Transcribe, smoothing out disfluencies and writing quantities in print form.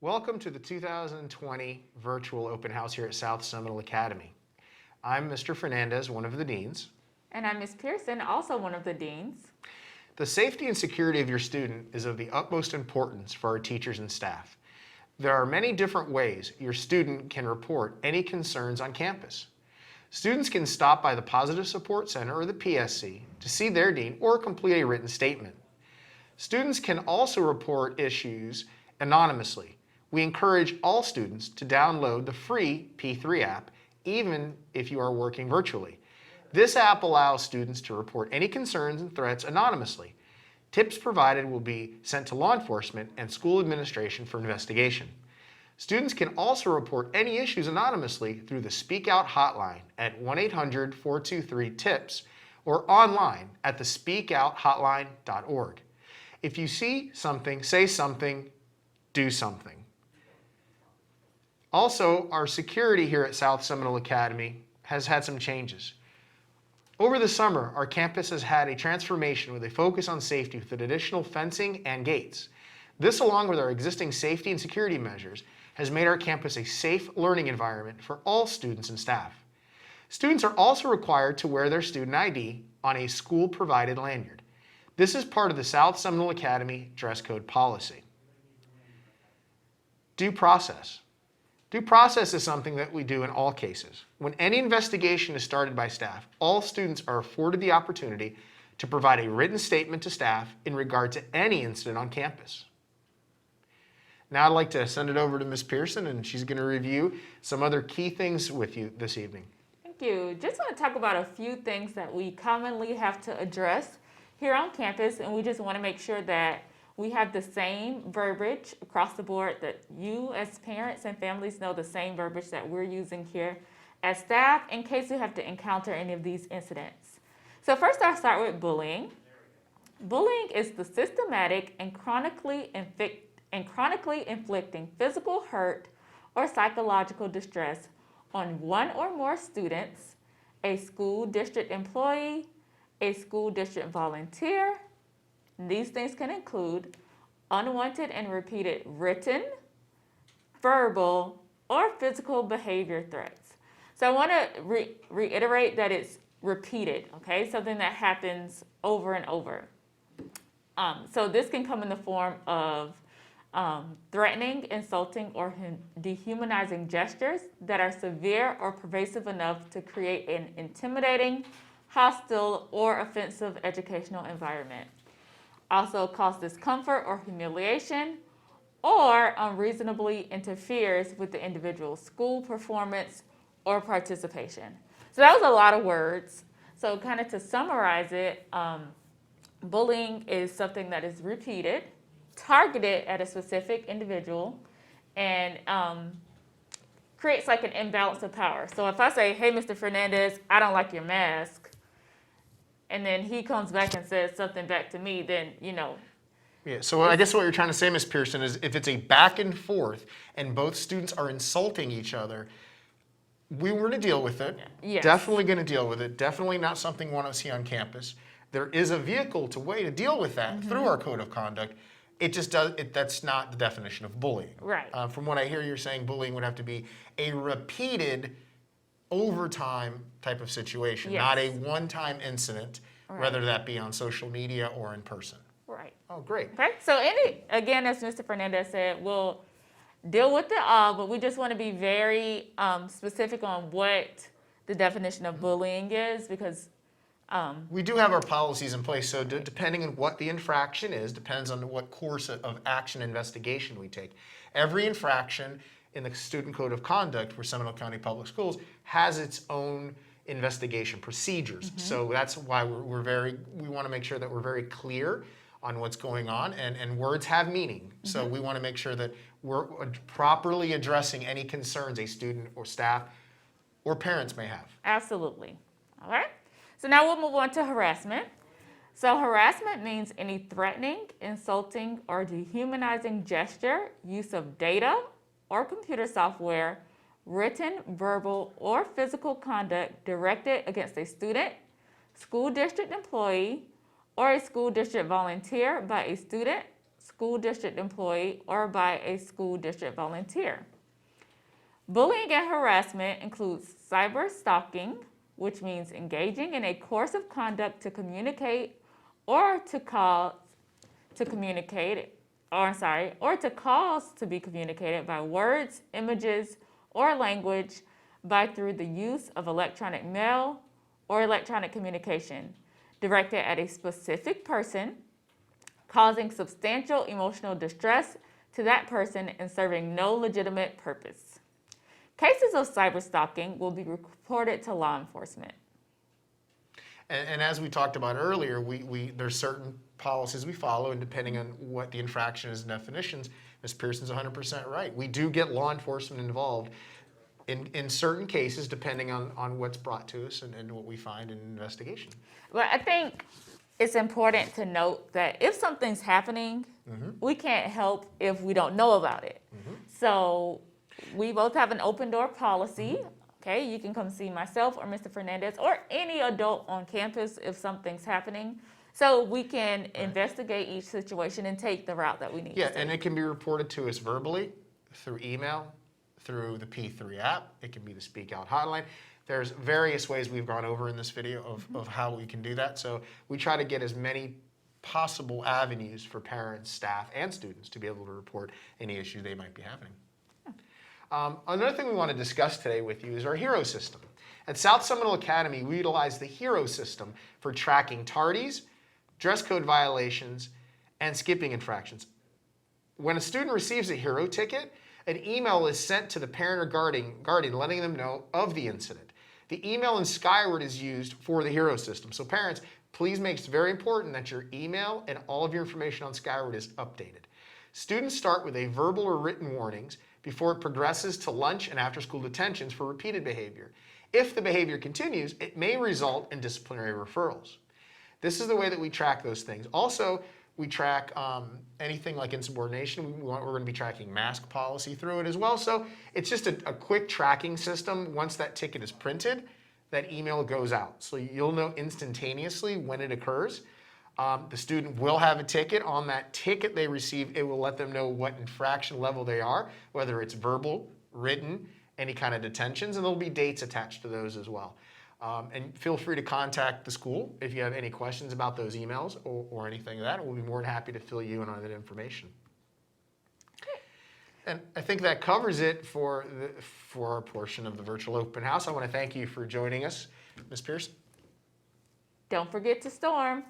Welcome to the 2020 virtual open house here at South Seminole Academy. I'm Mr. Fernandez, one of the deans. And I'm Ms. Pearson, also one of the deans. The safety and security of your student is of the utmost importance for our teachers and staff. There are many different ways your student can report any concerns on campus. Students can stop by the Positive Support Center or the PSC to see their dean or complete a written statement. Students can also report issues anonymously. We encourage all students to download the free P3 app, even if you are working virtually. This app allows students to report any concerns and threats anonymously. Tips provided will be sent to law enforcement and school administration for investigation. Students can also report any issues anonymously through the Speak Out hotline at 1-800-423-TIPS or online at the speakouthotline.org. If you see something, say something, do something. Also, our security here at South Seminole Academy has had some changes. Over the summer, our campus has had a transformation with a focus on safety with additional fencing and gates. This, along with our existing safety and security measures, has made our campus a safe learning environment for all students and staff. Students are also required to wear their student ID on a school-provided lanyard. This is part of the South Seminole Academy dress code policy. Due process. Due process is something that we do in all cases. When any investigation is started by staff, all students are afforded the opportunity to provide a written statement to staff in regard to any incident on campus. Now I'd like to send it over to Ms. Pearson, and she's going to review some other key things with you this evening. Thank you. Just want to talk about a few things that we commonly have to address here on campus, and we just want to make sure that we have the same verbiage across the board, that you as parents and families know the same verbiage that we're using here as staff in case you have to encounter any of these incidents. So first I'll start with bullying. Bullying is the systematic and chronically inflicting physical hurt or psychological distress on one or more students, a school district employee, a school district volunteer. These things can include unwanted and repeated written, verbal, or physical behavior threats. So I want to reiterate that it's repeated, okay? Something that happens over and over. So this can come in the form of threatening, insulting, or dehumanizing gestures that are severe or pervasive enough to create an intimidating, hostile, or offensive educational environment. Also cause discomfort or humiliation, or unreasonably interferes with the individual's school performance or participation. So that was a lot of words. So kind of to summarize it, bullying is something that is repeated, targeted at a specific individual, and creates like an imbalance of power. So if I say, hey, Mr. Fernandez, I don't like your mask, and then he comes back and says something back to me, then, you know. Yeah, so I guess what you're trying to say, Ms. Pearson, is if it's a back and forth and both students are insulting each other, we were to deal with it. Yes. Definitely going to deal with it. Definitely not something we want to see on campus. There is a vehicle to way to deal with that through our code of conduct. It just does. That's not the definition of bullying. Right. From what I hear, you're saying bullying would have to be a repeated overtime type of situation, Yes. not a one-time incident, Right. whether that be on social media or in person. Right. Oh, great. Okay. So again, as Mr. Fernandez said, we'll deal with it all, but we just want to be very specific on what the definition of bullying is, because we do have our policies in place, so depending on what the infraction is, depends on what course of action investigation we take. Every infraction in the Student Code of Conduct for Seminole County Public Schools has its own investigation procedures. So that's why we want to make sure that we're very clear on what's going on, and words have meaning. So we want to make sure that we're properly addressing any concerns a student or staff or parents may have. Absolutely. All right. So now we'll move on to harassment. So harassment means any threatening, insulting, or dehumanizing gesture, use of data or computer software, written, verbal, or physical conduct directed against a student, school district employee, or a school district volunteer by a student, school district employee, or by a school district volunteer. Bullying and harassment includes cyber stalking, which means engaging in a course of conduct to communicate or to cause to communicate, or to cause to be communicated by words, images, or language through the use of electronic mail or electronic communication directed at a specific person, causing substantial emotional distress to that person and serving no legitimate purpose. Cases of cyberstalking will be reported to law enforcement. And as we talked about earlier, there's certain policies we follow, and depending on what the infraction is and definitions, Ms. Pearson's 100% right. We do get law enforcement involved in certain cases, depending on what's brought to us and what we find in an investigation. But I think it's important to note that if something's happening, we can't help if we don't know about it. So we both have an open door policy. Okay, you can come see myself or Mr. Fernandez or any adult on campus if something's happening. So we can investigate each situation and take the route that we need to take. And it can be reported to us verbally, through email, through the P3 app. It can be the Speak Out hotline. There's various ways we've gone over in this video of how we can do that. So we try to get as many possible avenues for parents, staff, and students to be able to report any issue they might be having. Another thing we want to discuss today with you is our HERO system. At South Seminole Academy, we utilize the HERO system for tracking tardies, dress code violations, and skipping infractions. When a student receives a HERO ticket, an email is sent to the parent or guardian letting them know of the incident. The email in Skyward is used for the HERO system. So parents, please make it very important that your email and all of your information on Skyward is updated. Students start with a verbal or written warnings before it progresses to lunch and after-school detentions for repeated behavior. If the behavior continues, it may result in disciplinary referrals. This is the way that we track those things. Also, we track anything like insubordination. We're going to be tracking mask policy through it as well. So it's just a quick tracking system. Once that ticket is printed, that email goes out. So you'll know instantaneously when it occurs. The student will have a ticket. On that ticket they receive, it will let them know what infraction level they are, whether it's verbal, written, any kind of detentions, and there'll be dates attached to those as well. And feel free to contact the school if you have any questions about those emails or anything like that. We'll be more than happy to fill you in on that information. And I think that covers it for our portion of the virtual open house. I want to thank you for joining us, Ms. Pearson. Don't forget to storm.